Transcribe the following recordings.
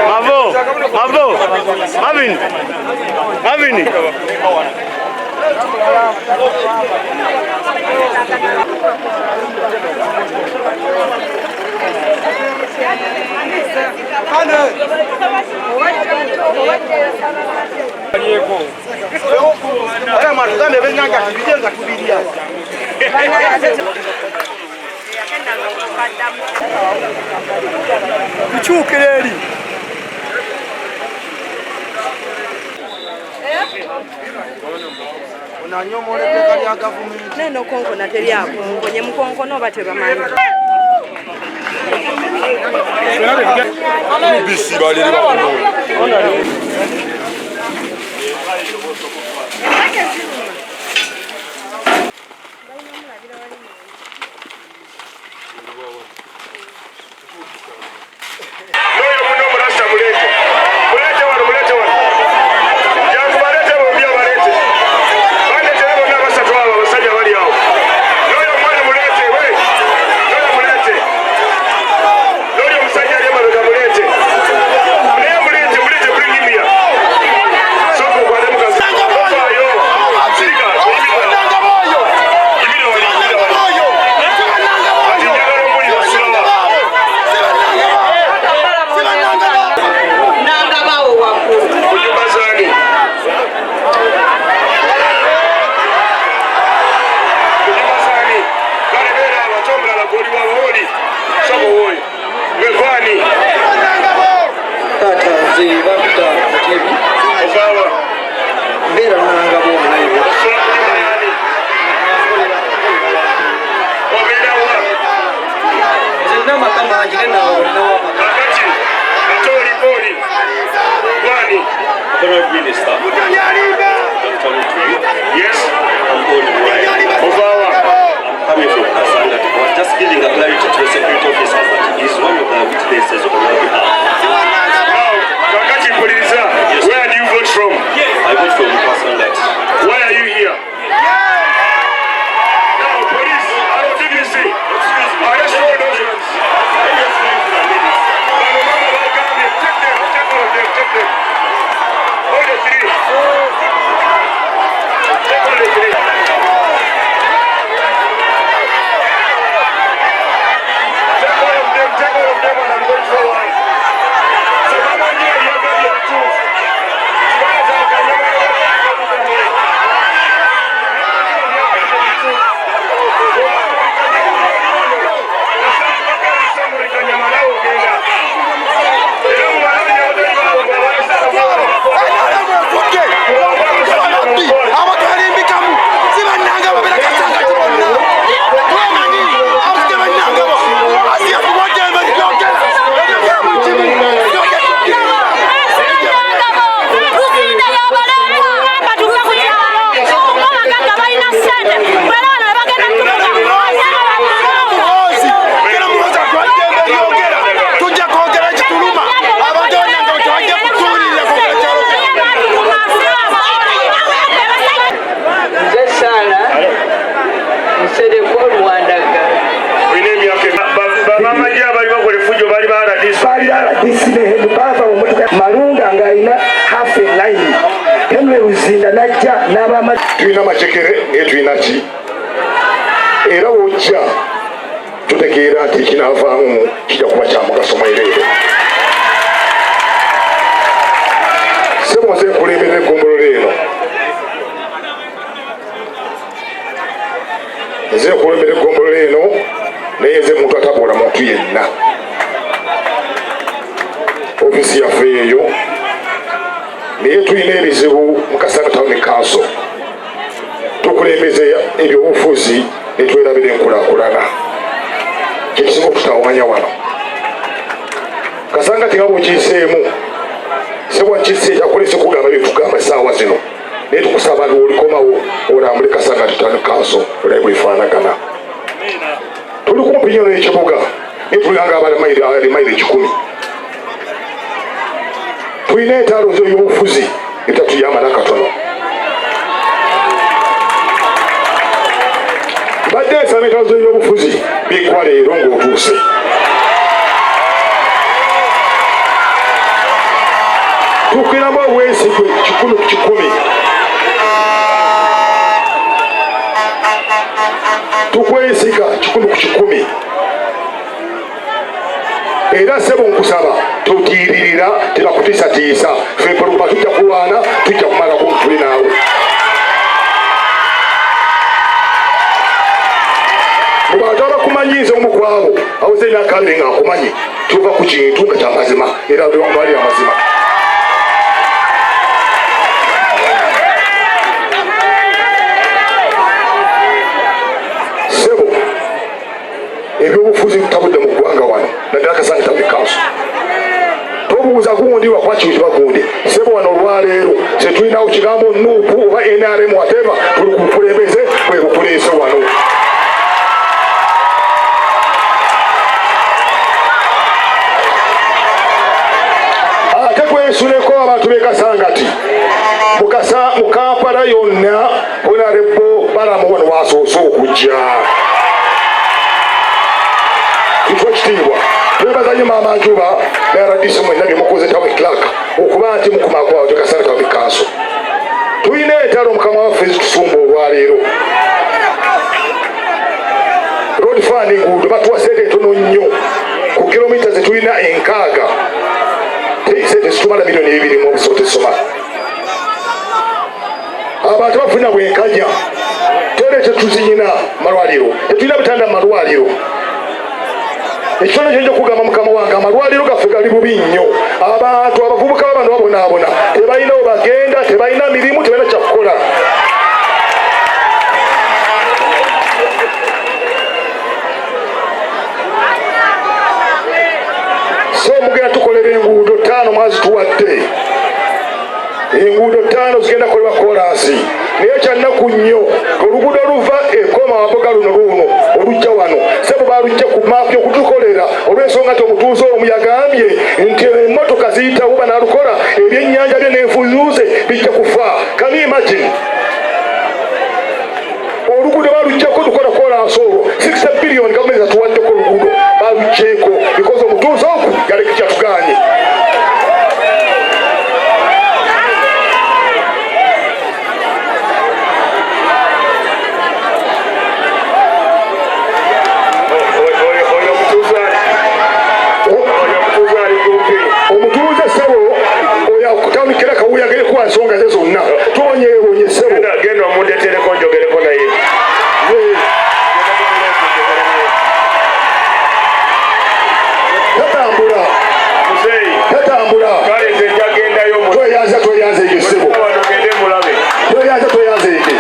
Mavo. Marvin. Kuchukeleli. Unanyomole pekali ya government. Neno konko na teri yako. Kwenye mkonko no bate bamanyi. Bisi baliri bakono. Tuina machekere etuina ki era wojja tutegeera nti kinavaamu kijja kuba kya mugaso mwereere. Sebo nze nkulemberera eggombolola eno, nze nkulembera eggombolola eno naye nze muntu atabuula muntu yenna. Ofisi yaffe eyo naye tulina ebizibu mu Kasanga Town Council. Tukulembeze ebyobufuzi ne twerabira enkulaakulana. Kyekisinga okutawanya wano. Kasanga tinga bwekiyiseemu sebo nkisi ekyakolesa okugamba byetugamba essaawa zino naye tukusaba olikomawo olambule Kasanga Town Council olabe bwefaanagana. Tuli kumpi nnyo n'ekibuga naye tuliranga abali mayiro 10. Tulina entaalo z'ebyobufuzi ebitatuyamba nakatono. Badde ensaba entaalo z'ebyobufuzi bikuwa leero ng'otuuse. tugamba obwesigwe 100 ku 100. Tukwesiga 100 ku 100. Era sebo nkusaba totiririra tebakutiisatiisa ffe mpologoma tujja kulwana tujja kumala kuntuli naawe. Mubantu abakumanyiiza omu kwabo aweze emyaka 2 nga akumanyi tuva ku kintu nga kyamazima era lwali amazima. Sebo ebyobufuzi bitabudde mu ggwanga wano naddala Kasanga Town Council. Tobuuza gundi lwakuba kintu bagundi. Sebo wano olwaleero tetulinawo kigambo nuupu oba NRM whatever tuli ku bukulembeze bwe bukuleese wano. Ate kwesuleko abantu b'e Kasangati mu Kampala yonna Honorable Balamu wano waasoose okujja. Kitwa kitiibwa twebazanye Maama Njuba ne RDC mwenna bye mukoze Town Clerk okuba nti mukumakwawo te Kasanga Town Council. Tulina entalo mukama waffe zitusumba olwaleero. Road fund enguudo batuwa sente ntono nnyo ku kilomita ze tulina 6. Sente zitumala milioni 2 mu obusobola tesoma. Abantu bafuna bwenkanya tere tetuzinyina malwaliro tetulina bitanda mu malwaliro. Ekitono kyo kugamba mukama wange amalwaliro gaffe gali bubi nnyo. Abantu abavubuka bano babonaabona tebalina we bagenda tebalina mirimu tebalina kyakukola. So mugenda tukolera enguudo 5 mwezi tuwadde. Enguudo 5 zigenda kolebwa kolansi naye kyannaku nnyo oluguudo oluva ekoma waboga luno olujja wano sebo balujja ku maapu okutukolera olw'ensonga nti omutuuze omu yagambye nti emmotoka ziyitawo banaalukola ebyennyanja bye n'enfuzuuze bijja kufa. Can you imagine? Oluguudo balujjako tukola kolansi olwo 60 billion gavumenti atuwaddeko oluguudo balujjeeko because omutuuze ogu yaleka kyatuganye. Omutuuze sebo oyo akutandikira kawuyagere kuwa nsonga ze zonna tuwonyeewonye sebo genda omundeetereko njogereko naye. Tatambula tweyanze ige sebo tweyanze ige.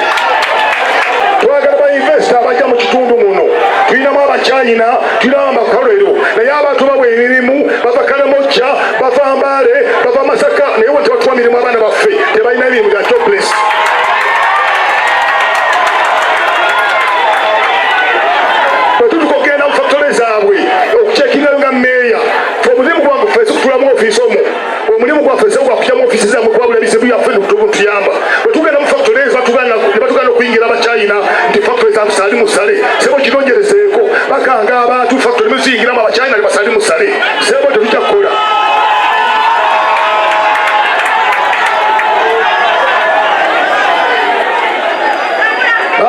Twagala bainvesta abajja mu kitundu muno. Tulinamu Abachina tulinamu Abakolero naye abantu babwa emirimu bava Karamoja bava Mbale bava Masaka naye wonti batuwa mirimu abaana baffe tebalina mirimu gya jobless. Bwetutukogenda mu factory zaabwe okucekingayo nga meeya omulimu gwange ffensi kutulamu ofiisi omwo omulimu gwaffe gwakutyamu ofiisi zammwe kwabula ebizibu byaffe netuyamba. Bwetugenda mu factory ne batugana okuyingira Abachina nti factory zaafe sali musale sebo kironjerezeeko bakanga abantu factory muziyingiramu Abachina ne basali musale sebo tetujja kukola.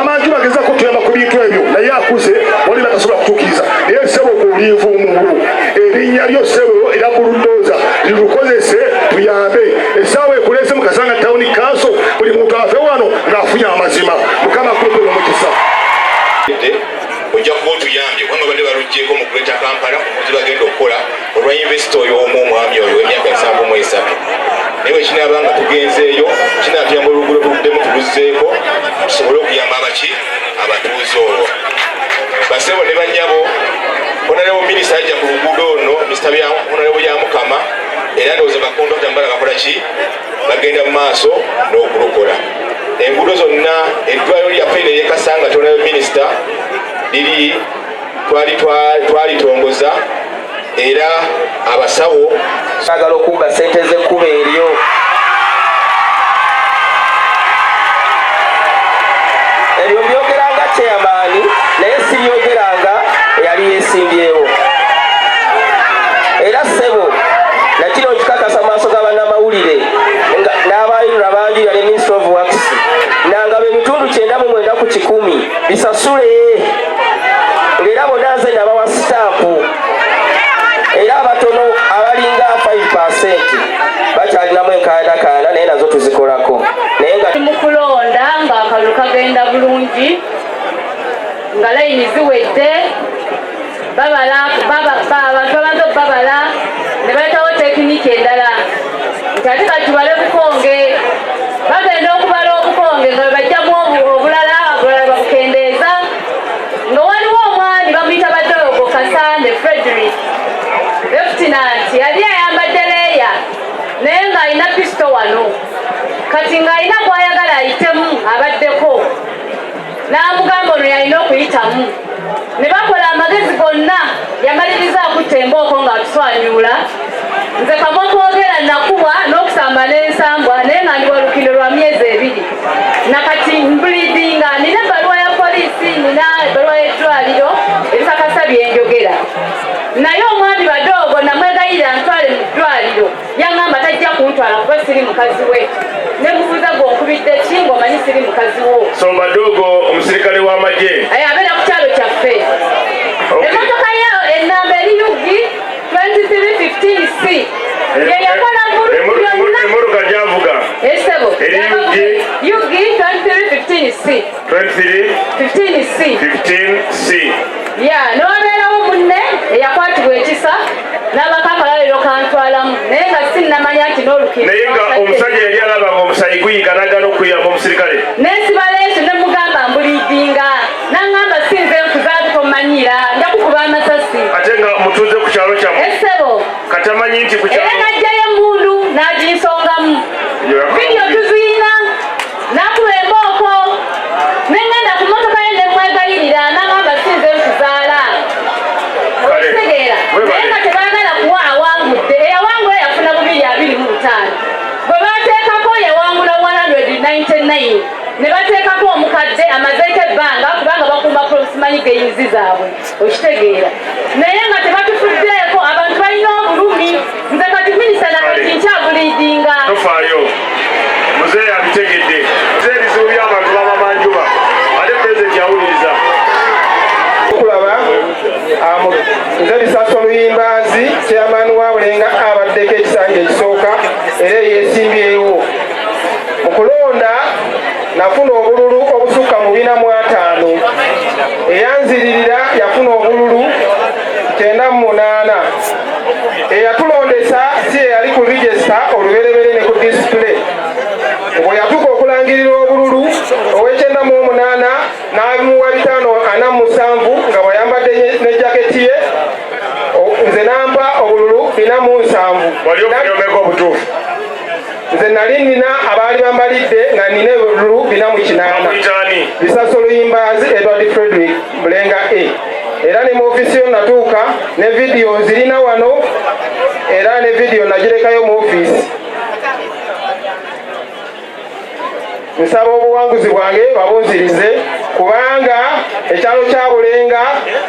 Abantu bagezako tuyamba ku bintu ebyo naye akuze wali batasobola kutuukiriza naye sebo kulivuumulu erinnya lyo sebo era bulundoza lilukozese tuyambe. Essaawa ekulese mu Kasanga Town Council buli muntu ave wano ng'afunye amazima. Mukama akumpera omukisa. Ojja kuba otuyambye kubanga badde baluggyeko mu kuleta Kampala omuzi bagenda okukola olwa investo oyo omwami oyo w'emyaka 73 naye wekinaaba nga tugenzeeyo kinaatuyamba oluguudo tuvuddemu tuluzzeeko tusobole okuyamba abatuuze olwo. Basebo ne bannyabo Honorable Minister ajja ku luguudo ono Mr. Honorable Byamukama era ndowooza bakondakta mbala bakola ki bagenda mu maaso n'okulukola enguudo zonna. Eddwaliro lyaffe ne Kasanga Honorable Minister liri twalitongoza era abasawo agala okubba sente z'ekkuba eryo. Ebyo byogeranga chairman naye si byogeranga eyali yeesimbyewo. Era sebo nakino nkikakasa maaso g'abannamawulire Banjira ne Ministry of Works Nangabe ebitundu 99 ku 100 bisasule era bonna nze nabawa sitampu era abatono abalinga 5% bakyalinamu enkaayanaakaayana naye nazo tuzikolako naye nga mu kulonda ng'akalulu kagenda bulungi nga layini ziwedde abantu babanza obbabala ne baleetawo tekiniki endala nti ate kati tubale bukonge bagenda okubala obukonge nga bebajjamu obulala babukendeeza nga waliwo omwami bamuyita Badoogo Kasande Frederick Lieutenant yali ayambadde leeya naye ng'alina pisito wano kati ng'alina gw'ayagala ayitemu abaddeko n'amugamba ono yalina okuyitamu ne bakola amagezi gonna yamaliriza akutta embooko ng'atuswanyuula nze kamokoogera nakubwa n'okusamba n'ensambwa naye nga ndi walukino lwa myezi 2 nakati mbulidinga nina ebbaluwa ya poliisi nina ebbaluwa y'eddwaliro ebikakasa byenjogera naye omwami Badoogo namwegayirira ntwale mu ddwaliro yaŋŋamba tajja kuntwala kuba siri mukazi we ne mubuuza gwonkubidde ki ng'omanyi siri mukazi wo. So Badoogo omusirikale w'amagye abeera ku kyalo kyaffe. Emmotoka ye ennamba eri UG 2315C ye yakola emmotoka gy'avuga esebo eri UG 2315C 2315C ya n'obeerawo munne eyakwatibwa ekisa n'abakakalalo kantwalamu naye nga sinnamanya nti n'olukiro naye nga omusajja yali alaba ng'omusayi guyiganagana okuyamba omusirikale n'esibaleeso ne mugamba mbulidinga n'aŋŋamba sinze nkuzaatu tomanyira nja kukuba amasasi ate nga mutuuze ku kyalo kyammwe esebo kati amanyi nti ku kyalo era n'ajjayo emundu n'aginsongamu vidiyo tuziina n'akuba embooko n'engenda ku mmotoka ye ne mwegayirira n'aŋŋamba sinze nkuzaala okitegeera naye nga tebaagala kuwa awangudde eyawangula yafuna 225 bwe bateekako yawangula 199 ne bateekako omukadde amazeeko ebbanga kubanga bakumba simanyi geyinzi zaabwe okitegeera naye nga tebatufuddeeko abantu balina obulumi nze kati minisita nakati nkyabulidinga tofaayo muzeeyi abitegedde muzeeyi ebizibu by'abantu bamamanjuba ate pulezidenti yawuliriza okulaba nze Bisaso Luyimbazi chairman wa Bulenga abaddeko ekisanja ekisooka era yeesimbyewo mu kulonda nafuna obululu obusukka mu 405 eyanziririra yafuna obululu 98 eyatulondesa si eyali ku register oluberebere ne ku display bwe yatuuka okulangirira obululu ow'e98 n'abimuwa 547 nga bwayambadde ne jaketi ye nze nampa obululu 47 wali okunyomeka obutuufu nze nali nina abaali bambalidde nga nina obululu 48 Bisaso Luyimbazi Edward Frederick Bulenga A era ne mu ofisi yo natuuka ne vidiyo nzirina wano era ne vidiyo nagirekayo mu ofisi nsaba obuwanguzi bwange babunzirize kubanga ekyalo kya Bulenga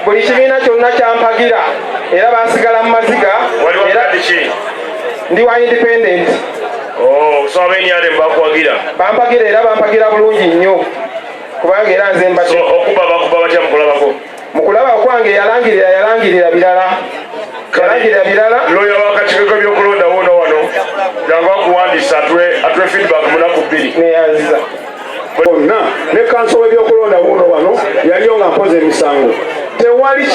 buli kibiina kyonna kyampagira era basigala mu maziga era ndi wa independent bampagira era bampagira bulungi nnyo kubanga era nze mukulaba kwange yalangirira birala loya wakakiiko k'ebyokulonda wono wano jangu akuwandiisa atwe feedback munaku 2 neyanziza bonna ne kanso w'ebyokulonda wono wano yaliyo nga mpoza emisango tewali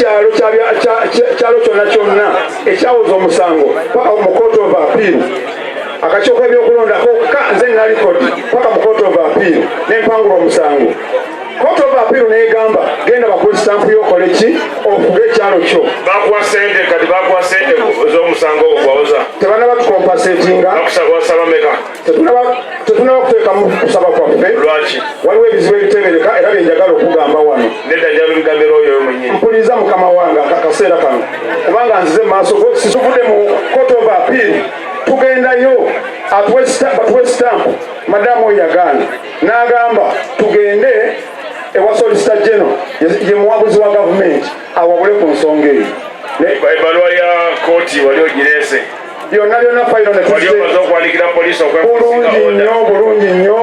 kyalo kyonna ekyawoza omusango paka mu court of appeal akakiiko k'ebyokulondako ka nze nali koti paka mu court of appeal nempangula omusango court of appeal negamba genda bakuwa stampu y'okole ki ofuge ekyalo kyo bakuwa sente kati bakuwa sente z'omusango ogwawoza tebanaba tukompasetinga wasaba meka tetunaba kuteekamu kusaba kwaffe lwaki waliwo ebizibu ebitebereka era byenjagala okugamba wano nedda nja bimugambira oyo mwennyini mpuliriza mukama wange akaseera kano kubanga nzize mu maaso situvudde mu court of appeal tugendayo batuwe stampu madamu oyo yagaana n'agamba tugende ewa solicitor general ye muwabuzi wa gavumenti awabule ku nsonga eyo ebbaluwa ya kooti wali ogireese byonna byonna fayiro ne bulungi nnyo.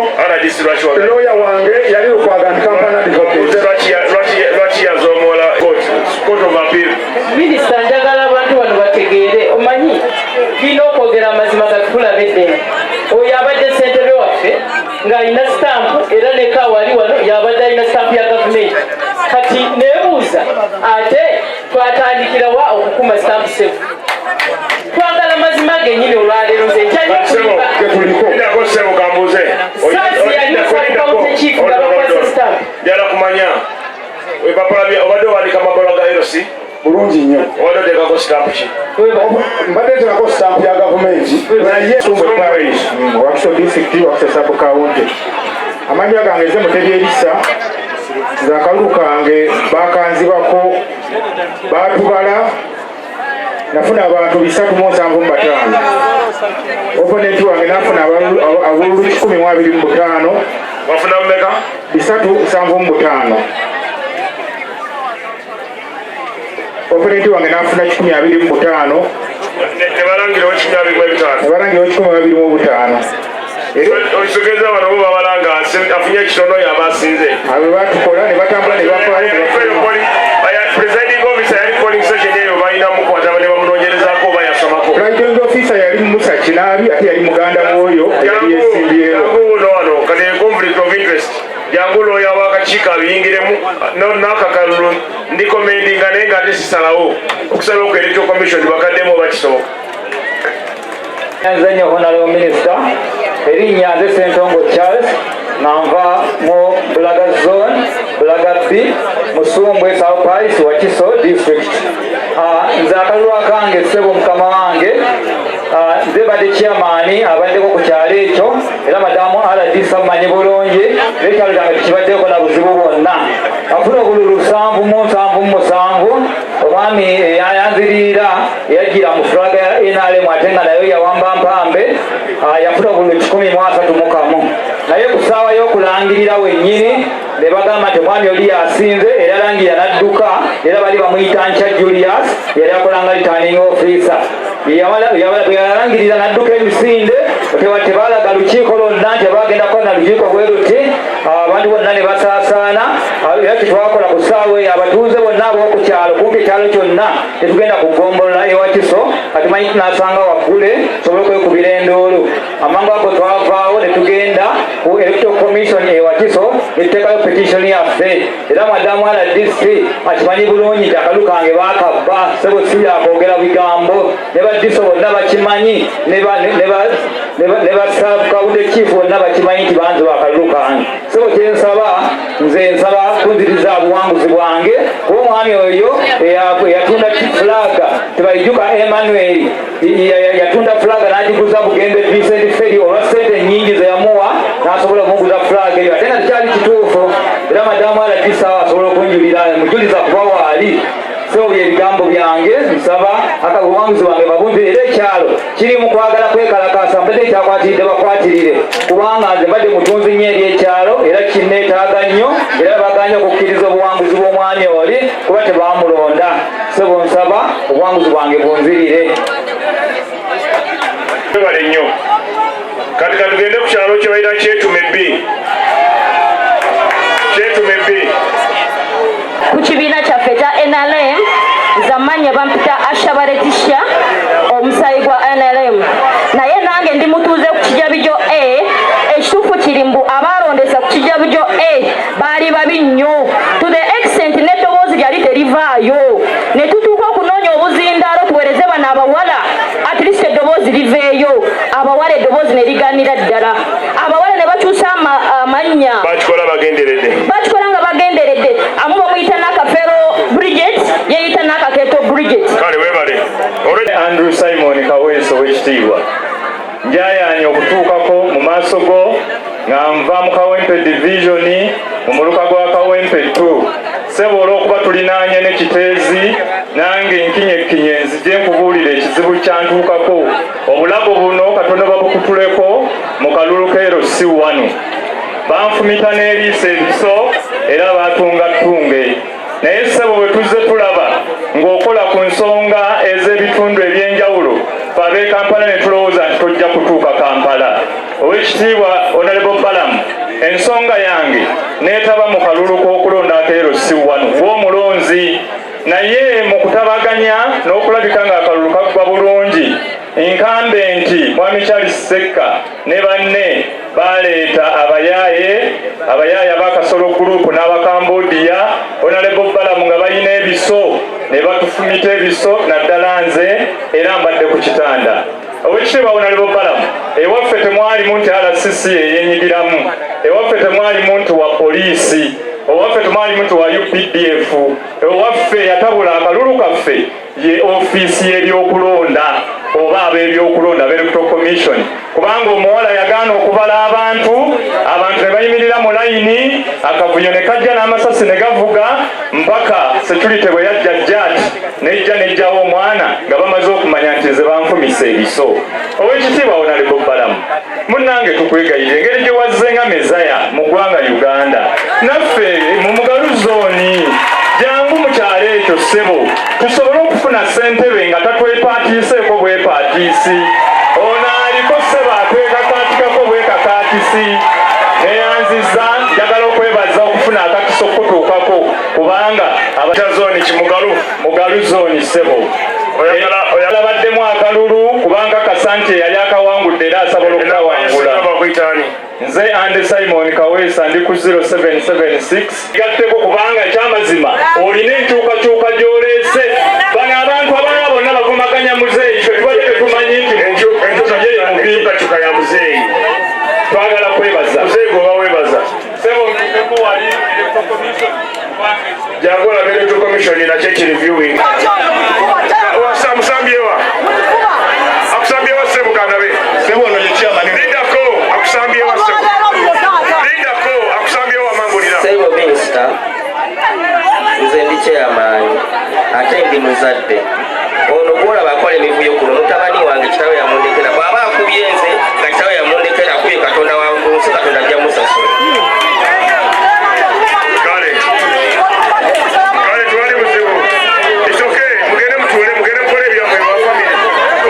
Looya wange yali lukwaga nti Kampala advocate. Minisita, njagala abantu bano bategeere, omanyi tulina okwogera amazima gatulabedde. Oyo abadde ssentebe waffe ng'alina sitampu era neka wali wano y'abadde alina sitampu ya gavumenti. Kati neebuuza ate twatandikira wa okukuma sitampu sefu? Twagala mazima gennyini olwaleero nze njala kumanya obadde owandika amabala ga LC bulungi nnyo. obadde oteekako sitampu ki? Mbadde nteekako sitampu ya gavumenti naye Wakiso disitulikiti, Wakiso sub county. Amannya gange nze Mutebyerisa, nze akalulu kange bakanzibako baatubala nafuna abantu 375. Oponenti wange nafuna abululu 125. Wafuna mmeka? 375. Oponenti wange nafuna 125. Nebalangirawo 125. Nebalangirawo 125. Okitegeza bano bo babalanga afunye ekitono y'abasinze. Abo batukola ne batambula ne bakola. Presiding officer yali polling station eyo balina mukwata ne bamunoonyerezaako oba yasomako. Presiding officer yali Musa Kinaabi ate yali muganda w'oyo yali yeesimbyewo. Jangu wano kati conflict of interest. Jangu looya w'akakiiko abiyingiremu n'akakalulu ndikomendinga naye nga ate sisalawo okusaba ku electoral commission bakaddemu oba kisoboka. Nze nnyo Honorable Minister, erinnya nze Ssentongo Charles nava mu Bulaga Zone, Bulaga B, Musumbwe South Paris, Wakiso District. Nze akalulu akange ssebo mukama wange, nze badde chairman abaddeko ku kyalo ekyo era madamu RDC amanyi bulungi n'ekyalo kyange tekibaddeko na buzibu bwonna. Afuna obululu 777 omwami eyayanzirira eyajjira mu fulaga ya NRM ate nga nayo yawamba mpambe yafuna obululu 131 naye ku ssaawa y'okulangirira wennyini ne bagamba nti omwami oli yasinze era langirira n'adduka era bali bamuyita Ncha Julius yali akolanga returning officer yalangirira n'adduka emisinde tebalaga lukiiko lwonna nti bagenda kukola na lukiiko bwe luti abantu bonna ne basaasaana era tetwakola ku ssaawa eyo abatuuze bonna ab'oku kyalo kumpi ekyalo kyonna tetugenda kugombolola ewakiso katumanyi tunasanga waggule tusobole okwekubira endoolo amangu ago twavaawo ne tugenda ku electoral commission ewakiso netuteekayo petition yaffe era madamu RDC akimanyi bulungi nti akalu kange bakabba sebo siyakwogera bigambo ne badiso bonna bakimanyi ne basabukawude chief bonna bakimanyi nti banziba akalulu kange sebo kyensaba nze nsaba kunziriza buwanguzi bwange kuba omwami oyo yatunda fulaga tebayijuka Emmanuel yatunda fulaga n'agiguza Bugembe Vincent Ferry olwa ssente nnyingi ze yamuwa n'asobola okumuguza fulaga eyo ate nga tekyali kituufu era madamu RDC asobola okunjulira mujuliza kuba waali so ebigambo byange nsaba akabuwanguzi bwange babunzire era ekyalo kiri mu kwagala kwekalakasa mbadde ekyakwatiridde bakwatirire kubanga nze mbadde mutunzi nnyo eri ekyalo era kinneetaaga nnyo era baganya okukkiriza obuwanguzi bw'omwami oli kuba tebamulonda so nsaba obuwanguzi bwange bunzirire. Bale nnyo kati katugende ku kyalo kye bayita Kyetume B. Kyetume B ku kibiina kyaffe ekya NRM zamanya bampita Asha Letitia omusayi gwa NRM naye nange ndi mutuuze ku kijabijo A ekituufu kiri mbu abalondesa ku kijabijo A baali babi nnyo to the extent n'eddoboozi lyali terivaayo ne tutuuka okunoonya obuzindaalo tuweereze bano abawala at least eddoboozi liveeyo abawala eddoboozi ne liganira ddala abawala ne bakyusa amannya bakikola nga bagenderedde amu bamuyita n'akafero Bridget yeyita n'akaketo Bridget. Kale webale Andrew Simon Kaweso w'ekitiibwa njayaanya okutuukako mu maaso go nga nva mu Kawempe division mu muluka gwa Kawempe 2 sebo olw'okuba tulinaanye ne Kiteezi nange nkinyekinye nzije nkubuulira ekizibu kyantuukako obulago buno katono babukutuleko mu kalulu keero si wano banfumita n'eriisa ebiso era baatunga ttunge naye ssebo bwe tuzze tulaba ng'okola ku nsonga ez'ebitundu eby'enjawulo ab'e Kampala ne tulowooza nti tojja kutuuka Kampala. Oweekitiibwa Honorable Balamu, ensonga yange neetaba mu kalulu k'okulonda akeero si wano ng'omulonzi, naye mu kutabaganya n'okulabika ng'akalulu kaggwa bulungi nkambe nti Mwami Charles Sekka ne banne baleeta abayaaye ab'Akasolo Group n'Abakambodiya Honorable Balamu nga balina ebiso ne batufumita ebiso naddala nze era mbadde ku kitanda. Oweekitiibwa Honorable Balamu, ewaffe temwalimu nti RCC eyenyigiramu, ewaffe temwalimu nti wa poliisi, ewaffe temwalimu nti wa UPDF, ewaffe yatabula akalulu kaffe ye ofiisi y'ebyokulonda oba ab'ebyokulonda Electoral Commission, kubanga omuwala yagaana okubala abantu ne bayimirira mu layini, akavuyo ne kajja n'amasasi ne gavuga mpaka security bwe yajja jjati nejjawo omwana nga bamaze okumanya nti nze banfumise ebiso. Oweekitiibwa Honorable Balamu, munnange tukwegayirira engeri gye wazzenga mezaya mu ggwanga Uganda, naffe mu Mugalu zooni jangu mu kyalo ekyo ssebo tusobole okufuna ssentebe nga tatwepaatiiseeko bwepatiisi. Ono aliko ssebo atwekakaatikako bwekakaatisi. Neyanziza njagala okwebaza okufuna akakiso okutuukako kubanga abatazooni Mugalu zooni ssebo oyalabaddemu akalulu kubanga Kasante yali akawangudde era asobola okukawangula. Nze Andy Simon Kaweesa ndi ku 0776 gatteko kubanga ekyamazima olina enkyukakyuka gy'oleese. Bano abantu abalala bonna bavumaganya muzeeyi, ffe tubadde tetumanyi nti enkyukakyuka ya muzeeyi. Twagala kwebaza muzeeyi gwe baweebaza sebo ntuukeku wali Electoral Commission jangu olabe Electoral Commission nakyo ekiriviewing musambyewa akusambyewa sebo kanabe sebo ono yekyamani lidako akusambyewa sebo lidako akusambyewa mangulira sebo minisita nze ndi kyamaanyi ate ndi muzadde ono gwolaba akola emivuyo kuno mutabani wange kitawe yamundekera bw'aba akubye nze nga kitawe yamundekera akubye Katonda wangunsi Katonda ajja musasula. Kale twali buzibu isoke mugende mutule mugende mukole ebyamwe wa famire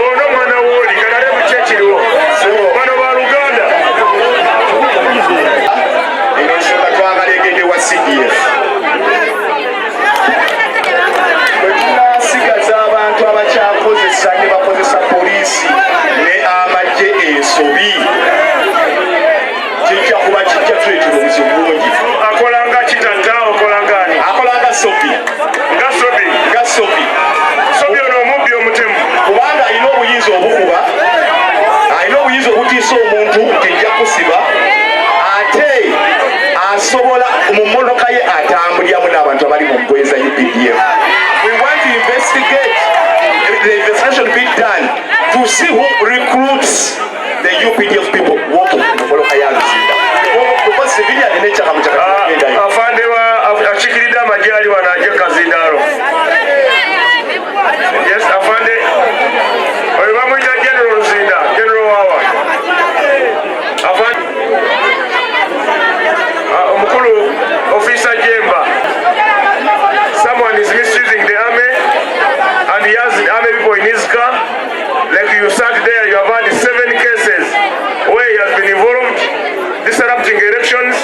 ono mwana woli kalale muki ekiriwo bano ba Luganda ensonga twagala egende wa CDF wetunasigaza abantu abakyakozesa ne bakozesa poliisi ne amagye ensobi kijja kuba kijja tuletera obuzibu bungi. akolanga kitata okolangani akolanga sobi ono omubbi omutemu kubanga alina obuyinza obukuba, alina obuyinza obutiisa omuntu tejja kusiba, ate asobola mu mmotoka ye atambuliramu n'abantu abali mu ggwe za UPDF. We want to investigate, the investigation be done to see who recruits the UPDF people working in the mmotoka ya Luzinda. Because civilian nature hamchaka afande achikiridde amajali wanaje Kazindaro. Yes, afande oyo bamuyita General Luzinda, General Wawa. Afande omukulu Officer Jemba, someone is misusing the army and he has the army people in his car. Like you sat there, you have had 7 cases where he has been involved, disrupting elections,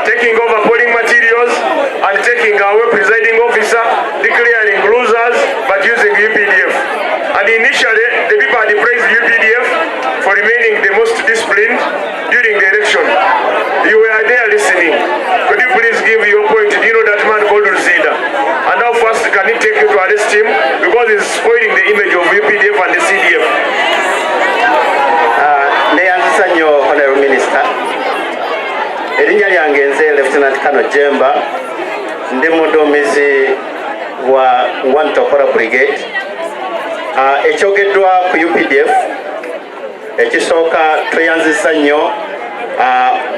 taking over polling materials, and taking away presiding officer, declaring losers, but using UPDF. And initially, the people had praised UPDF for remaining the most disciplined during the election. You were there listening. Could you please give your point? Do you know that man called Luzinda? And how fast can it take you to arrest him? Because it's spoiling the image of UPDF and the CDF. Neyanzisa nnyo Honorable Minister. Erinnya lyange nze Lieutenant Colonel Jemba, ndi muduumizi wa Wantokora Brigade. Ekyogeddwa ku UPDF ekisooka tweyanzisa nnyo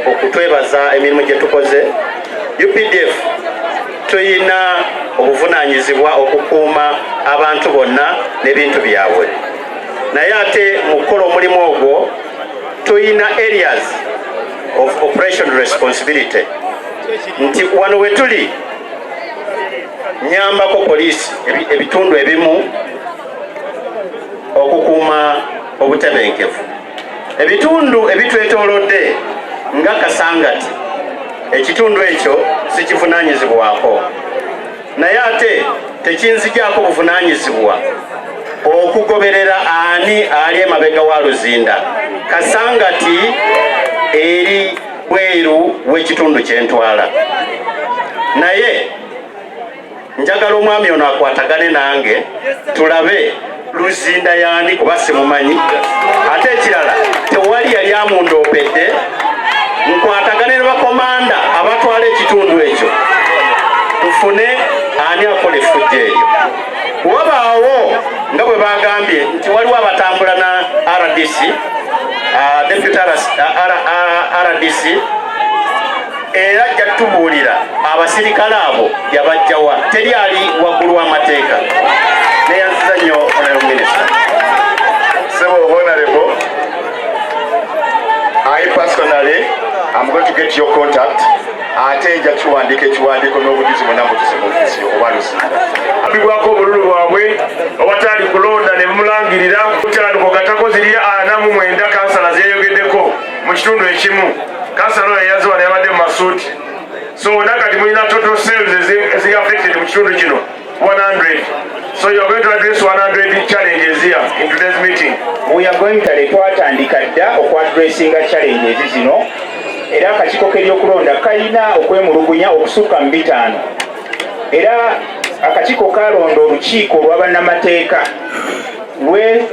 okutwebaza emirimu gye tukoze. UPDF tuyina obuvunaanyizibwa okukuuma abantu bonna n'ebintu byabwe, naye ate mu kukola omulimu ogwo tuyina areas of operation responsibility. Nti wano we tuli nyambako poliisi ebitundu ebimu okukuuma butebenkevu. Ebitundu ebitwetoolodde nga Kasangati, ekitundu ekyo sikivunanyizibwako, naye ate tekinzigyako buvunaanyizibwa okugoberera ani ali emabega wa Luzinda. Kasangati eri bweru w'ekitundu kyentwala, naye njagala omwami ono akwatagane nange tulabe Luzinda yani kuba simumanyi. Ate ekirala tewali yali amundoopedde, nkwatagane ne bakomanda abatwala ekitundu ekyo tufune ani akola effujjo eryo. Wabaawo nga bwe bagambye nti waliwo abatambula na RDC, Deputy RDC, era ajja tubuulira abasirikale abo yabajjawa, teri ali waggulu w'amateeka. Neyanziza nnyo Honorable Minister. Honorable, I personally am going to get your contact. Ate nja kiwandiika ekiwandiiko n'obujulizi bwonna mbutuuse mu ofiisi oba Luzinda. Abibwako obululu bwabwe obataali kulonda ne bumulangirira kutandiko gatakozirya 49 kansala zeeyogeddeko mu kitundu ekimu. Kansala oyo yaziwa ne yabadde mu masuuti. So nakati mulina total sales ezi affected mu kitundu kino 100. So you are going to address 100 challenges here in today's meeting. We are going to twatandika dda okwaddressinga challenges zino, era akakiiko k'ebyokulonda kalina okwemulugunya okusukka mu 5. Era akakiiko kalonda olukiiko olw'abannamateeka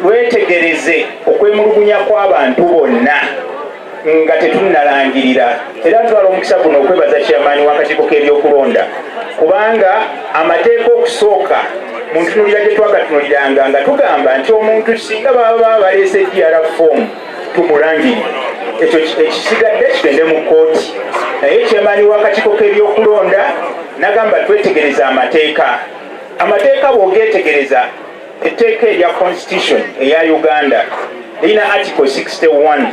lwetegereze okwemulugunya kw'abantu bonna nga tetunnalangirira. Era ntwala omukisa guno okwebaza chairman w'akakiiko k'ebyokulonda, kubanga amateeka okusooka mu ntunulira gye twagatunuliranga nga tugamba nti omuntu singa baba baleese DR form tumulangirire, ekyo ekisigadde kigende mu kkooti. Naye chairman w'akakiiko k'ebyokulonda nagamba twetegereza amateeka. Amateeka bw'ogeetegereza, etteeka erya constitution eya Uganda lina article 61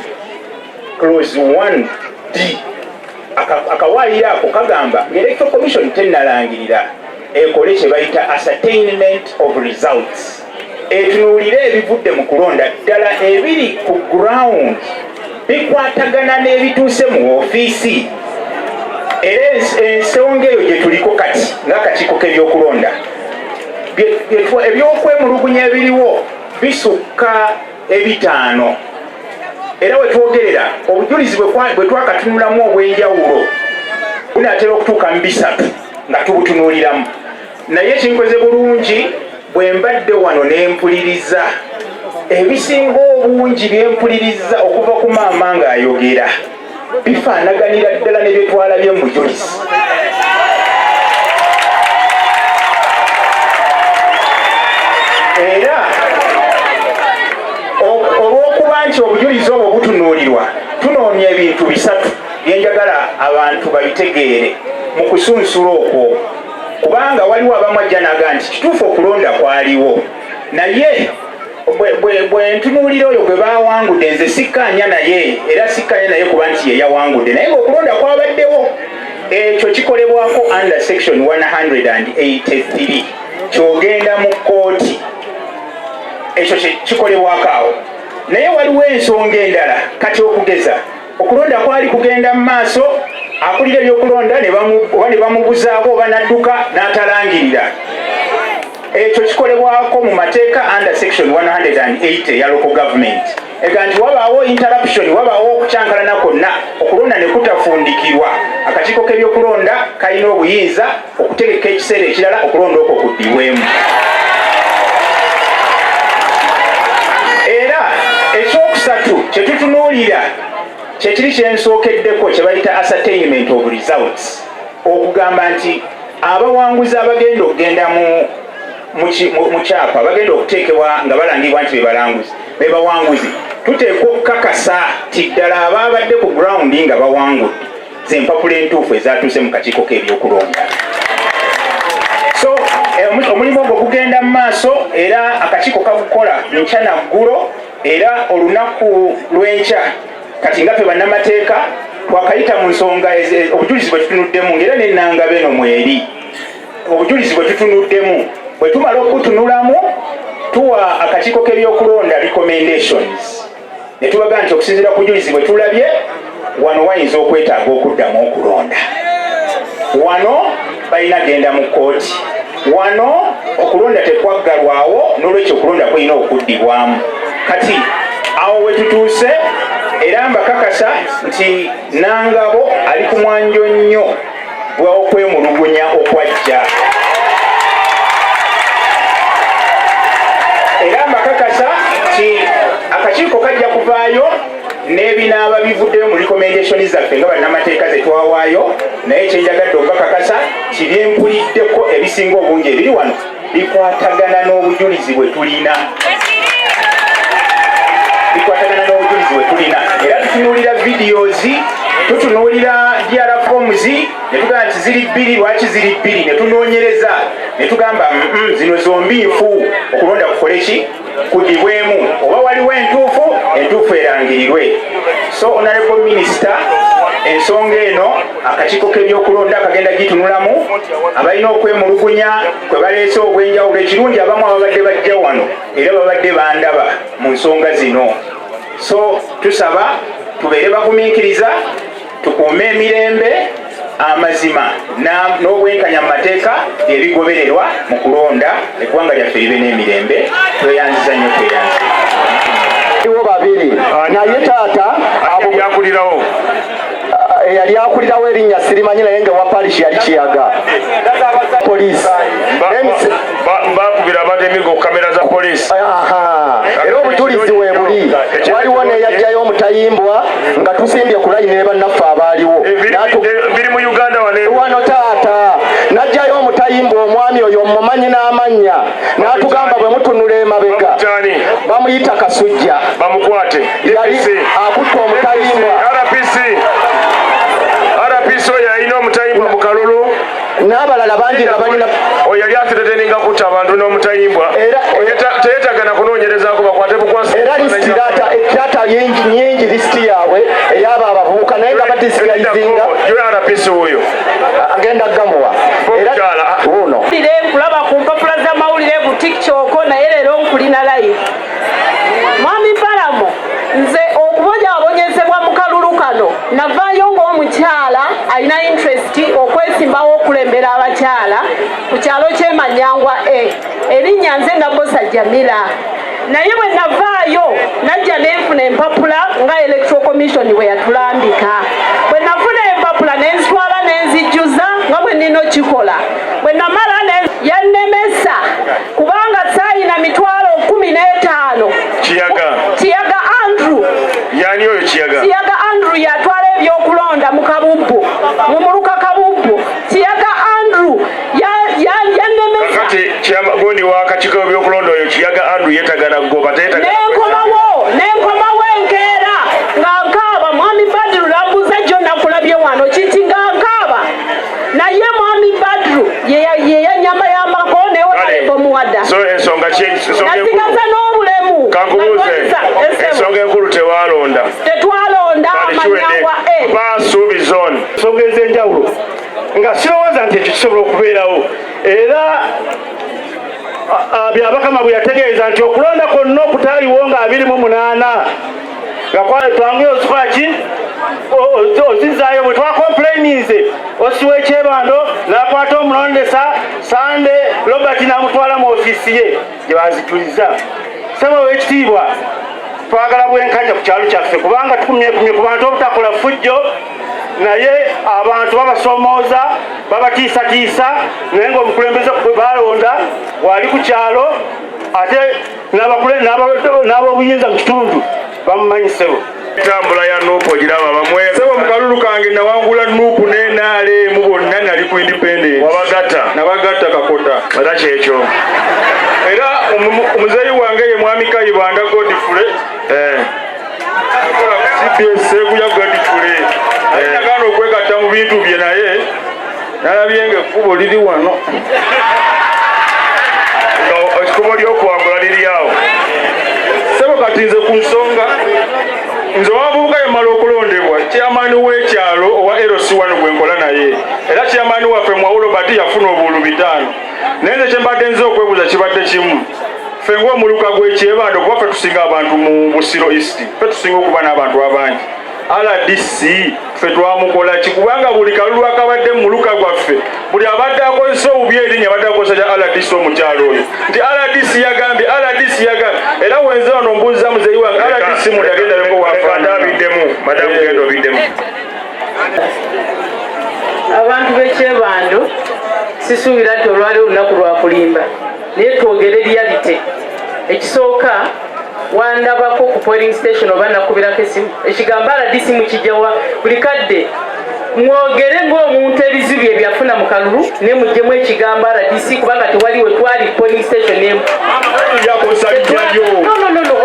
clause 1D akawaayira ako kagamba ng'electoral commission tennalangirira ekole kye bayita ascertainment of results, etunuulire ebivudde mu kulonda ddala ebiri ku ground bikwatagana n'ebituuse mu ofiisi. Era ensonga eyo gye tuliko kati ng'akakiiko k'ebyokulonda, ebyokwemulugunya ebiriwo bisukka 5. Era wetwogerera obujulizi bwe twakatunulamu obw'enjawulo bunaatera okutuuka mu 3 nga tubutunuuliramu. Naye kinkoze bulungi bwe mbadde wano n'empuliriza ebisinga obungi byempuliriza okuva ku maama ng'ayogera bifaanaganira ddala ne bye twalabye mu bujulizi. Era olw'okuba nti obujulizi obwo butunuulirwa, tunoonya ebintu 3 byenjagala abantu babitegeere mu kusunsula okwo, kubanga waliwo abamu ajja naga nti kituufu okulonda kwaliwo, naye bwe ntunuulira oyo gwe baawangudde nze sikkaanya naye, era sikkaanya naye kuba nti ye yawangudde, naye ng'okulonda kwabaddewo. Ekyo kikolebwako under section 183 kyogenda mu kkooti, ekyo kikolebwako awo. Naye waliwo ensonga endala, kati okugeza okulonda kwali kugenda mu maaso, akulira ebyokulonda ne bamubuzaako oba n'adduka n'atalangirira. Ekyo kikolebwako mu mateeka under section 180 ya local government. Ega nti wabaawo interruption, wabaawo okukyankalana kwonna, okulonda ne kutafundikirwa, akakiiko k'ebyokulonda kalina obuyinza okutegeka ekiseera ekirala okulonda okwo kuddiweemu. Era ekyokusatu kye tutunuulira kyekiri kyensookeddeko kye bayita ascertainment of results, okugamba nti abawanguzi abagenda okugenda mu kyapa bagenda okuteekebwa nga balangibwa nti be bawanguzi, tuteekwa okukakasa ti ddala abaabadde ku ground nga bawangudde z'empapula entuufu ezatuuse mu kakiiko k'ebyokulonda. So omulimu ogwo gugenda mu maaso, era akakiiko kagukola nkya na ggulo, era olunaku lw'enkya kati nga ffe bannamateeka twakayita mu nsonga obujulizi bwe tutunuddemu, ng'era n'ennanga beno mweri obujulizi bwe tutunuddemu, bwe tumala okutunulamu tuwa akakiiko k'ebyokulonda recommendations ne tubaga nti okusinziira ku bujulizi bwe tulabye wano wayinza okwetaaga okuddamu okulonda, wano balina genda mu kkooti, wano okulonda tekwaggalwawo n'olwekyo okulonda kulina okuddibwamu. Kati awo we tutuuse era mbakakasa nti Nangabo ali ku mwanjo nnyo gw'okwemulugunya okwajja, era mbakakasa nti akakiiko kajja kuvaayo n'ebinaaba bivuddeyo mu recommendation zaffe nga bannamateeka ze twawaayo, naye kyenjagadde obakakasa ti byempuliddeko ebisinga obungi ebiri wano bikwatagana n'obujulizi bwe tulina, era tutunuulira videos, tutunuulira DR forms ne tugamba nti ziri bbiri, lwaki ziri bbiri, ne tunoonyereza ne tugamba zino zombi nfu, okulonda kukole ki, kudibwemu, oba waliwo entuufu erangirirwe. So Honorable Minister, ensonga eno akakiiko k'ebyokulonda akagenda gitunulamu, abalina okwemulugunya kwe baleese obwenjawulo, ekirungi abamu ababadde bajja wano era babadde bandaba mu nsonga zino. So tusaba tubeere bagumiikiriza, tukuume emirembe, amazima n'obwenkanya mu mateeka ebigobererwa mu kulonda, eggwanga lyaffe libe n'emirembe. Tweyanziza nnyo, tweyanziza. Iwo babiri naye taata abo yakulirawo yali akulirawo erinnya sirimanyi naye nga wa parish yali Kiyaga poliisi bakubira abatemiga ku kamera za poliisi. Era obujulizi we buli, waliwo neyajjayo omutayimbwa nga tusimbye ku layini ne bannaffe abaaliwo biri mu Uganda wano taata, najjayo omutayimbwa omwami oyo mumanyi n'amannya, n'atugamba bwe mutunula emabega bamuyita Kasujja, bamukwate yali akutta omutayimbwa. RPC oyo yalina omutayimbwa mu kalulu n'abalala bangi nga balina, oyo yali ateteninga kutta abantu n'omutayimbwa, teyetagana kunoonyerezaako bakwate bukwasi. era lisitata nyingi lisiti yaabwe eyaba abavubuka naye nga badisikayizinga RPC oyo agenda gamuwa uno nkulaba ku mpapula z'amawulire ku TikTok, naye leero nkulina live. Mwami Palamo, nze okubonyaabonyezebwa mu kalulu kano navaayo ng'omukyala alina interest okwesimbawo okulembera abakyala ku kyalo ky'Emanyangwa erinnya nze Nabbosa Jamila, naye bwe navaayo najja nenfuna empapula nga Electoral Commission bwe yatulambika. Bwe nafuna empapula nenzitwala nenzijjuza nga bwe nnina okikola, bwe namala yannemesa kubanga saayina mitwalo 15. Kiyaga Andrew, yani oyo Kiyaga Andrew yatwala ebyokulonda mu Kabubbu, mu Muluka Kabubbu. Kiyaga Andrew yannemesa kati kyamagondi wa kakiiko ebyokulonda oyo Kiyaga Andrew yetagana goba tetagana nenkomawo enkeera nga nkaaba. Mwami Badru lambuza jjo nakulabye wano kiti nga nkaaba, naye Mwami Badru ye yanyama y'amako neweomuwada. So ensonga nasigaza n'obulemu. Kankubuuze, ensonga enkulu tetwalonda Amanyangwa Basuubi zone. Ensonga ez'enjawulo nga sirowooza nti ekyo kisobola okubeerawo, era byabakama bwe yategeeza nti okulonda kwonna okutaaliwo nga 28 nga twanguye ozikolaki ozizaayo. Bwe twakomplainize osiwa ekyebando n'akwata omulondesa Sande Robert n'amutwala mu ofiisi ye gye bazituliza. Ssebo w'ekitiibwa, twagala bwenkanya ku kyalo kyaffe kubanga tukumyekumye ku bantu obutakola fujjo, naye abantu babasoomooza babatiisatiisa, naye ng'omukulembeze balonda wali ku kyalo ate n'abobuyinza mu kitundu bamumanyisebo. Entambula ya Nuupu ogiraba bamwe sebo mu kalulu kange nawangula Nuupu n'NRM bonna nali ku independent nabagatta Kakota era kyekyo. Era omuzeeyi wange ye Mwami Kayibanda Godfrey akola ku CBS Seguya Godfrey ayagala okwegatta mu bintu bye, naye nalabye ng'ekkubo liri wano, ekkubo ly'okuwangula liri awo. sebo kati nze ku nsonga nze owavubuka yemala okulondebwa kyamaani w'ekyalo owa LC1 gwe nkola naye, era kyamaani waffe Mwawulo Bati yafuna obululu 5, naye nze kyembadde nze okwebuuza kibadde kimu. ffe ng'omuluka gw'ekyebando kuba ffe tusinga abantu mu Busiro East, ffe tusinga okuba n'abantu abangi. RDC ffe twamukola ki kubanga buli kalulu akabadde mu muluka gwaffe buli abadde akozesa obubi erinnya abadde akozesa lya RDC omukyalo oyo nti RDC yagambye era wenze wano mbuuza muzeeyi wange RDC munda genda beko wafaanabiddemu madamu genda obiddemu. Abantu b'ekyebando sisuubira nti olwaleero olunaku lwakulimba naye twogere reality. Ekisooka wandabako ku polling station oba nakubirako esimu ekigambo RDC mukijjawa buli kadde mwogere ng'omuntu ebizibu bye byafuna mu kalulu ne muggyemu ekigambo RDC kubanga tewali we twali polling station emu.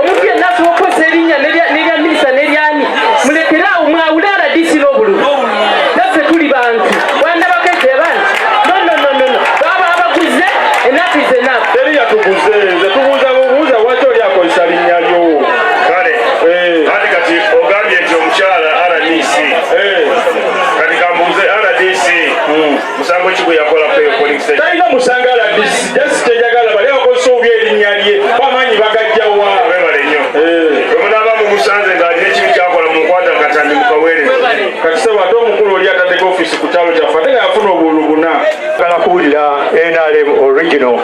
Omuntu yenna asobola okukozesa erinnya n'erya minisita n'eryani mulekere awo mwawule RDC n'obululu naffe tuli bantu wandabako ekyebana baba abaguze enough is enough. Teri yatuguze nze tubuuza waki oli akozesa linnya lyo kale kati ogambye nti omukyala RDC kati kambuuze RDC musango ki gwe yakola polling station talina musanga RDC just tejagala bali akozesa obubi erinnya lye bamaanyi bagajjawa bebale nnyo omunaaba mumusanze ng'alina ekibi kyakola munkwata katandi mukaweereza kati sebo ate omukulu oli ataddeko ofiisi ku kyalo kyaffe ate nga yafuna obululu buna gala kuwulira NRM original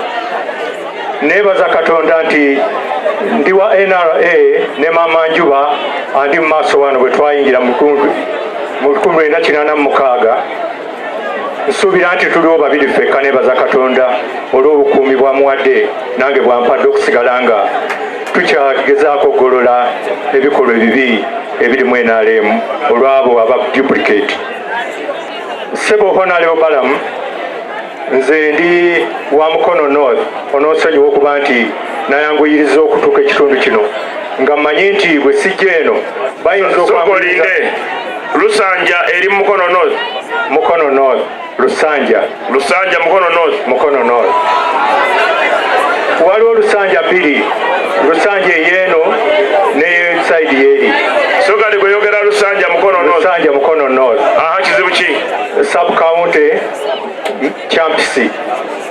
nebaza Katonda nti ndi wa NRA ne Mama Njuba andi mu maaso wano bwe twayingira mu 1986 nsuubira nti tuliwo babiri ffekka nebaza Katonda olw'obukuumi bwamuwadde nange bwampadde okusigala nga tukyagezaako okugolola ebikolwa ebibi ebiri mu NRM olw'abo aba duplicate. Sebo Honorable Balamu nze ndi wa Mukono North onoosonyiwa okuba nti nayanguyiriza okutuuka ekitundu kino nga mmanyi nti bwe sijja eno bayinza okwanguyiriza Lusanja eri Mukono North. Mukono North Lusanja Mukono North waliwo Lusanja bbiri Lusanja ey'eno ne side yeri so kati gwe yogera Lusanja Mukono North kizibu ki sub county Champsi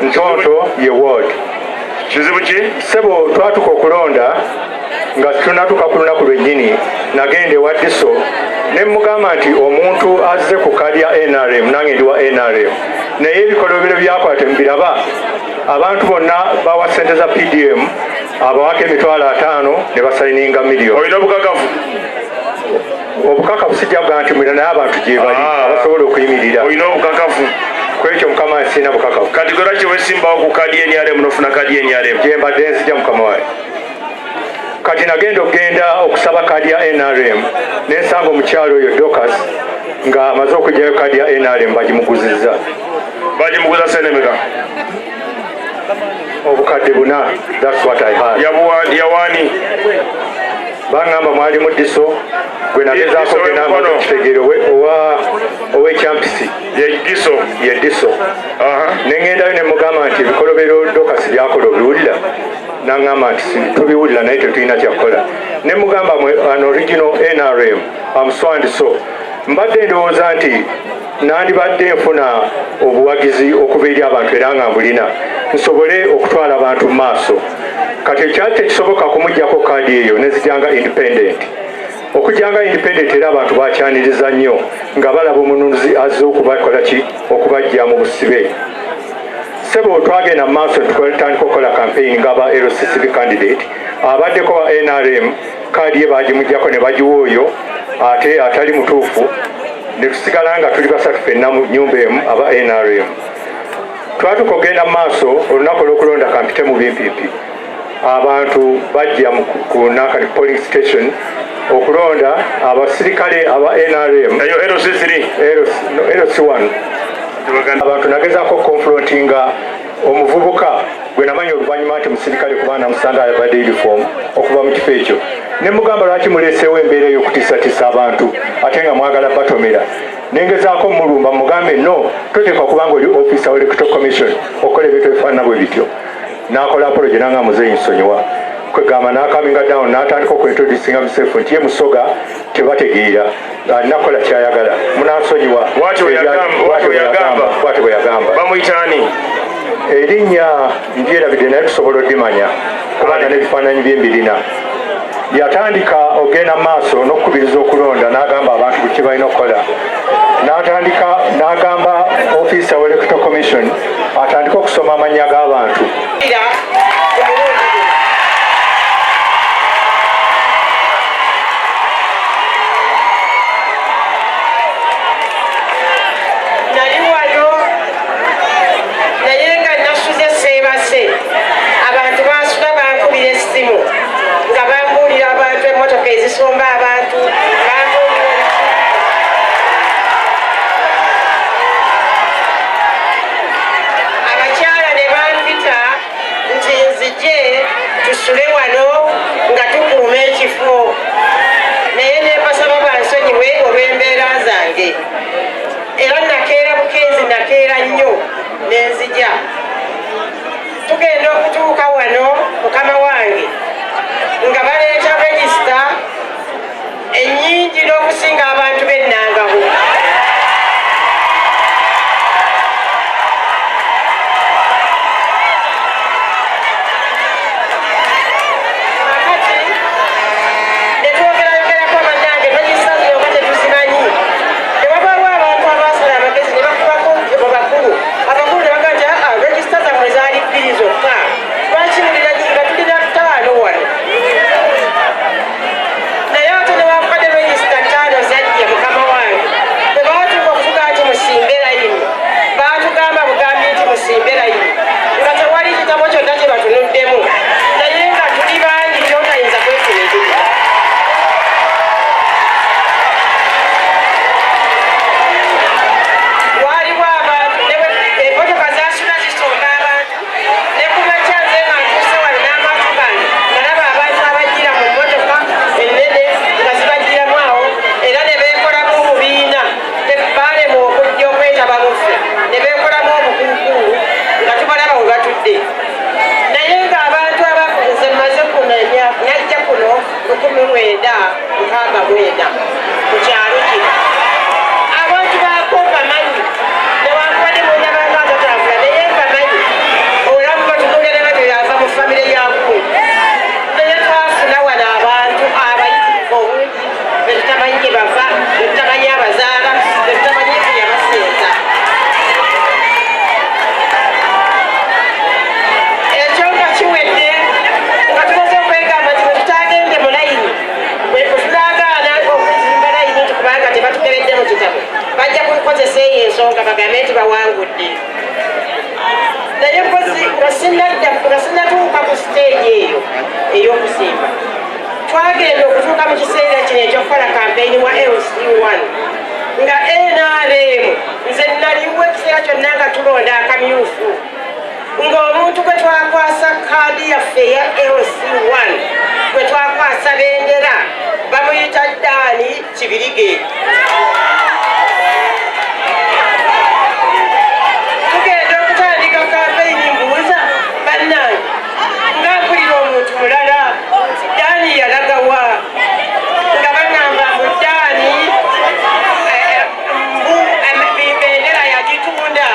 Ntonto ye ward kizibu ki sebo twatuka okulonda nga tunatuka ku lunaku lwennyini nagende wa Diso ne mugamba nti omuntu azze ku kadi ya NRM nange ndi wa NRM naye ebikolwa bino byakwate mbiraba abantu bonna bawa ssente za PDM abawaka $5,000 ne basayininga miliyoni. Olina obukakafu? Obukakafu sijja kugaa nti mwina naye abantu gye bali abasobola okuyimirira. Olina obukakafu? Kwekyo mukama sina bukakafu. Kati gwe lwaki weesimbawo ku kadi NRM n'ofuna kadi NRM? Gye mbadde nzija mukama wange. Kati nagenda okusaba kadi ya NRM nensanga omukyalo oyo Docas nga amaze okugyayo kadi ya NRM bagimuguzizza. Bagimuguza sente meka? Obukadde buna. That's what I had. Yawani bangamba mwali mu Diso gwe nagezaako genamba kitegeere ow'eKyampisi ye Diso nengendayo ne mugamba nti ebikolobero Docas byakola obiwulira naŋŋamba nti tubiwulira naye tetulina kyakukola ne mugamba an original NRM amuswandiso mbadde ndowooza nti nandibadde nfuna obuwagizi okuva eri abantu era nga mbulina nsobole okutwala abantu mu maaso kati ekyali tekisoboka kumuggyako kaadi eyo nezijjanga independent okujjanga independent era abantu bakyaniriza nnyo nga balaba omununuzi azze okubakola ki okubajja mu busibe sebo twagenda mu maaso tutandika okukola campaign ng'aba LCCB candidate abaddeko wa NRM kaadi ye bagimuggyako ne bagiwa oyo ate atali mutuufu ne tusigala nga tuli basatu ffenna mu nnyumba emu aba NRM twatuka okgenda mu maaso olunaku olw'okulonda kampite mu bimpimpi abantu bajja ku Nakani polling station okulonda abasirikale aba NRM LC1 abantu nagezaako confrontinga omuvubuka gwe namanya oluvannyuma nti musirikale kuba namusanga abadde uniform okuva mu kifo ekyo ne mugamba lwaki muleeseewo embeera ey'okutiisatiisa abantu ate nga mwagala batomera nengezaako mulumba mugambe no toteekwa kubanga oli officer wa electoral commission okola ebintu ebifaanana bwe bityo n'akola apology nanga muzeeyi nsonyiwa kwegamba n'akaminga down n'atandika okwentroducinga himself nti ye musoga tebategeera alinakola kyayagala munansonyiwa bwatyo bwe yagamba bamuyitaani erinnya ndyerabidde naye tusobola oddimanya kubanga n'ebifaananyi by'embirina. Yatandika ogenda maaso n'okukubiriza okulonda n'agamba abantu buli kye balina okukola. N'atandika n'agamba ofiisa wa Electoral Commission atandika okusoma amannya g'abantu. Abantu basuka bankubira essimu nga bambuulira abantu emmotoka ezisomba abantu abakyala ne bampita nti nzije tusule wano nga tukuuma ekifo naye nebasaba bansonyiwe olw'embeera zange era nakeera bukeezi nakeera nnyo nenzija. Tugenda okutuuka wano mukama wange nga baleeta regisita ennyingi n'okusinga abantu b'ennangaho. Kakati ne twogerayogerako bannange regisita zino nga tetuzimanyi. Ne wabaawo abantu abaasala amagezi ne bakubako bakulu abakulu ne bagaa nti regisita zammwe zaali bbiri zokka twakimulira nga tulina 5 wano naye ate ne wakukadde regisita 5 zajja mukama wange bwe baatuuka okutuga nti musimbe layini baatugamba bugambi nti musimbe layini nga tewali kitabo kyonna kye batunuddemu naye nga tuli bangi kyotayinza kwefunirira. Waliwo abantu emmotoka zasula zisomba abantu ne ku makya nze nga ntuuse wano n'amaaso gange nalaba abantu abajjira mu mmotoka ennene nga zibajjiramu awo era ne beekolamu omubiina baalema okujja okwetaba muffe ne beekolamu obukuukulu nga tubalaba we batudde naye ng'abantu abakunze mmaze kunanya najja kuno 1969 ku kyalo kino abantu baako bamanyi newankubadde munyabanga atatambula naye bamanyi olamu batunuulira batyo yava mu famire yaku naye twafuna wano abantu abayitirivu obungi betutamanyi gye bava betutamanyi abazaala betutamanyi ebyo yabasenza. Ekyo nga kiwedde nga tumaze okwegamba nti bwe tutagende mu layini bwe tunagaana okuzimba layini nti kubanga tebatukebedde mu kitabo bajja kukozesa eyo ensonga bagambe nti bawangudde naye nga sinnatuuka ku siteegi eyo ey'okusimba twagenda okutuuka mu kiseera kino ekyokukola kampeyini wa LC1 nga NRM nze naliwo ekiseera kyonna nga tulonda akamyufu ng'omuntu gwe twakwasa kaadi yaffe eya LC1 gwe twakwasa bendera bamuyita Daani Kibirige. Tugenda okutandika kampeyini mbuuza bannange nga mpulira omuntu mulala Daani yalagawa nga bagamba mbu Daani bendera yagitunda.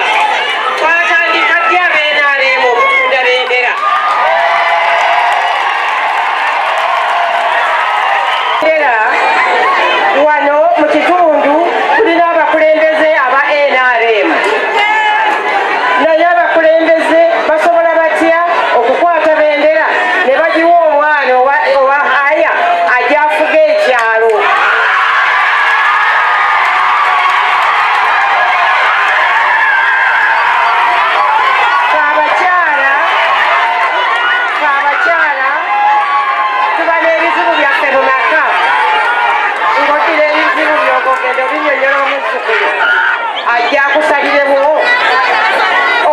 Twatandika ddi ab'NRM okutunda bendera? Wano mu kitundu tulina abakulembeze aba NRM naye abakulembeze basobola batya okukwata bendera ne bagiwa omwana owa haya ajja afuga ekyalo. Abakyala tuba n'ebizibu byaffe mu maka ng'oddira ebizibu by'ogenda obinyonyola omuzzukulu ajja akusaliremu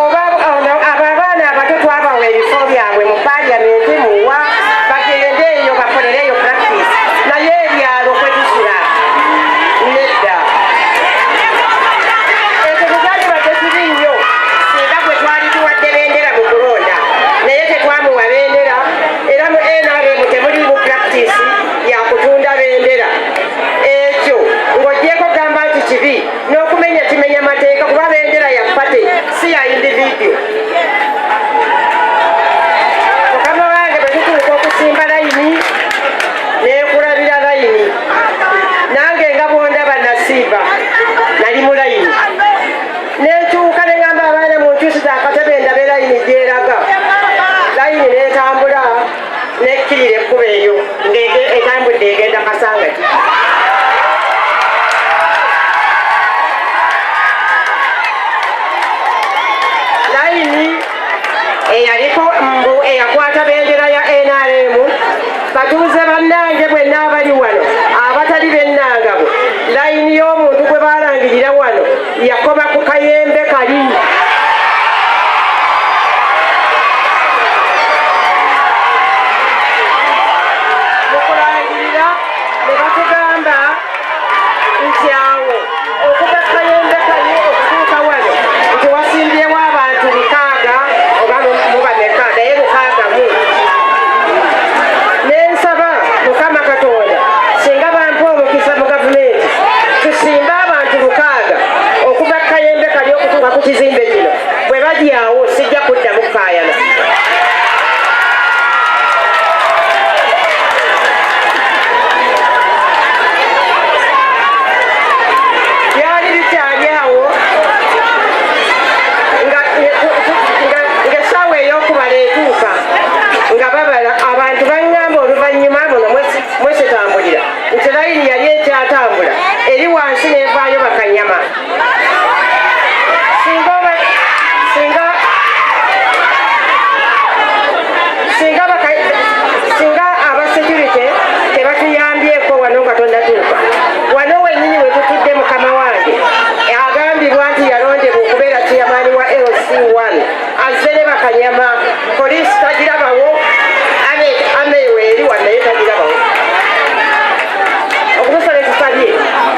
oba abo abaana abato twabawa ebifo byabwe mu paliamenti muwa bagende eyo bakolereyo practice naye ebyalo kwe tusula nedda ekyo tuzalibadde kibi nnyo singa gwe twali tuwadde bendera mu kulonda naye tetwamuwa bendera era mu NRM temuliimu practice ya kutunda bendera ekyo ng'ogyeko gamba nti kibi n'okumenya kimenya mateeka kuba bendera ya pate si ya individual etambudde egenda Kasangati. Layini eyaliko mbu eyakwata bendera ya NRM, batuuze bannange bwenna abali wano abatali bennangabo, layini y'omuntu gwe balangirira wano yakoma ku kayembe kali. Mukulangirira ne batugamba nti awo okuva kayembe kali okutuuka wano nti wasimbyewo abantu 600 oba mubameka naye 600 nensaba Mukama Katonda singa bampa omukisa mu gavumenti tusimbe abantu 600 okuva kayembe kali okutuuka ku kizimbe kino bwe bajyawo sijja kuddamu kukaayana. Byali bikyali awo ng'essaawa ey'okubala etuuka nga babala abantu baŋŋamba oluvannyuma buno mwesitambulira nti layini yali ekyatambula eri wansi n'evaayo bakanyama. Singa aba security tebatuyambyeko wano nga tonnatuuka wano wennyini we tutudde mukama wange agambibwa nti yalondebwa okubeera kiyamaani wa LC1 azze ne bakanyama poliisi tagirabawo ameewe eri wanaye tagirabawo okutusale tusabye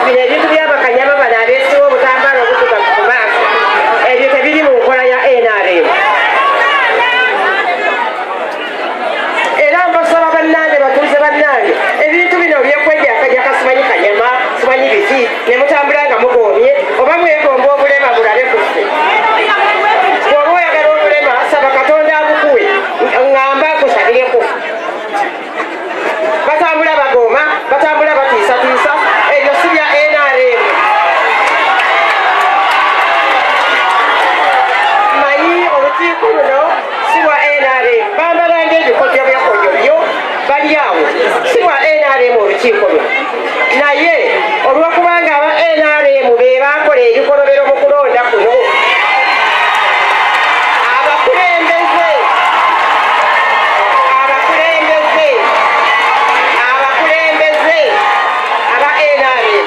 bino ebintu byabakanyama bano abeesiwa obutambaala obutugavu ku maaso ebyo tebiri mu nkola ya NRM. Era mbasaba bannange batuuze bannange ebintu bino byekwejakajaka simanyi kanyama simanyi biki ne mutambula nga mugoomye oba mwegomba obulema bulabe kuffe. Bw'oba oyagala obulema saba Katonda abukuwe ŋŋamba akusabireko. Batambula bagooma batambula batiisatiisa ebyo si bya NRM. Manyi olukiiko luno si lwa NRM. Bambalanga ebikojjo byakojjo byo bali awo si lwa NRM olukiiko luno naye olw'okubanga aba NRM be bakola ebikolobero mu kulonda kuno abakulembeze aba NRM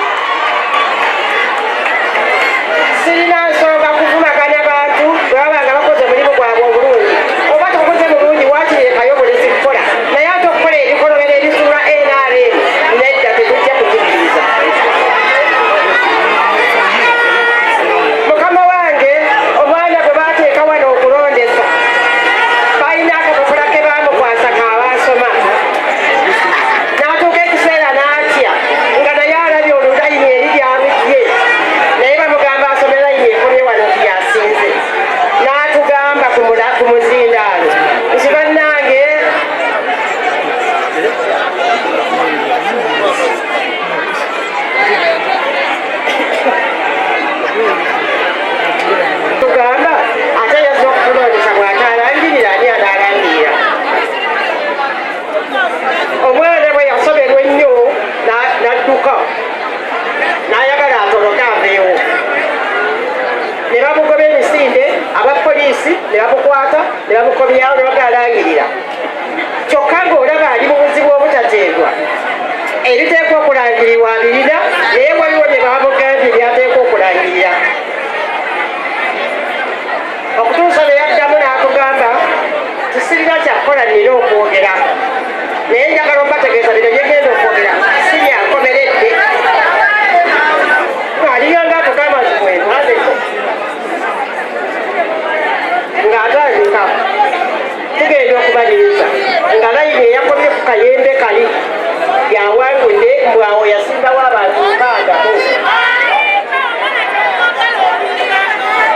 sirina nsonga kuvumaganya bantu bwe babanga bakoze omulimu gwabwe obulungi oba tokoze mulungi wakirekayo bulezi kukola naye ate okukola ebikolobero ebisuula NRM nedda tetujja kukikiriza. Mukama wange omwana gwe bateeka wano okulondesa balina akapapula ke bamukwasa kaabasoma n'atuuka ekiseera n'atya nga naye alabye olulayini eri lyabujje naye bamugamba asome layini ekomye wano tyasinze n'atugamba ku muzindaalo nti bannange tugamba ate yazza okukulondesa bw'ate alangirira ani anaalangirira. Omwana bwe yasoberwa ennyo n'adduka n'ayagala atoloke aveewo ne bamugoba emisinde abapoliisi ne bamukwata ne bamukomyawo ne bagalangirira kyokka ng'olaba ali mu buzibu obutateebwa ebiteekwa okulangirirwa abirina naye waliwo bye babamugambye byateekwa okulangirira okutuusa ne yaddamu n'atugamba tisirina kyakukola nina okwogera naye njagala obategeeza bino byegenda okwogera si byankomeredde aliyanga atugamba nti mwentwazeko ng'atandika tugenda okubaliriza nga layini eyakomye ku kayembe kali yawangudde mbwawo yasimbawo abantu 600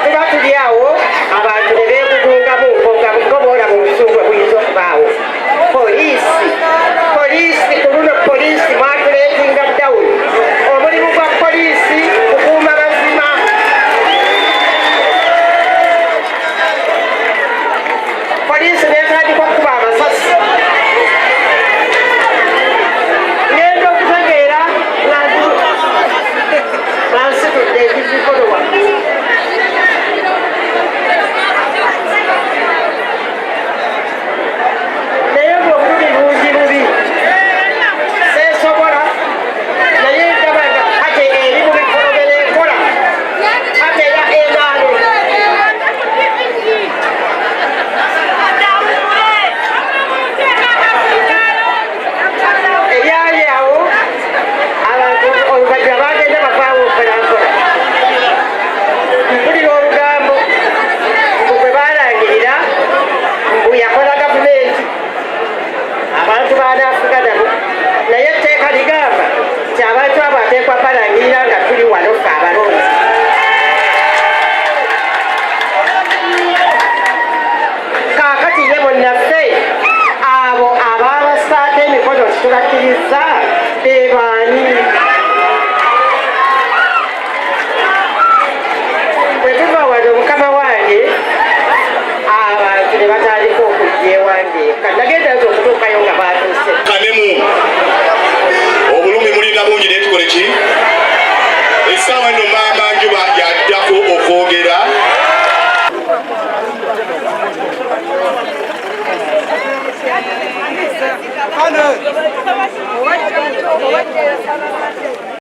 tuba tuli awo abantu ne beegugungamu ngo boolaba obusungu bwe buyinza okubaawo poliisi ku luno poliisi balangirira nga tuli wano ffe abalonzi. Kaakati ye bonnaffe abo abaabasaako emikono titubakkiriza be baani? Bwe tuva wano mukama wange abantu ne batandika okujja ewange kanagenda nti okutuukayo nga baatuuse. Kanemu obulumi mulina bungi naye tukole ki? Essaawa eno maama Njuba yaddako okwogera. Ano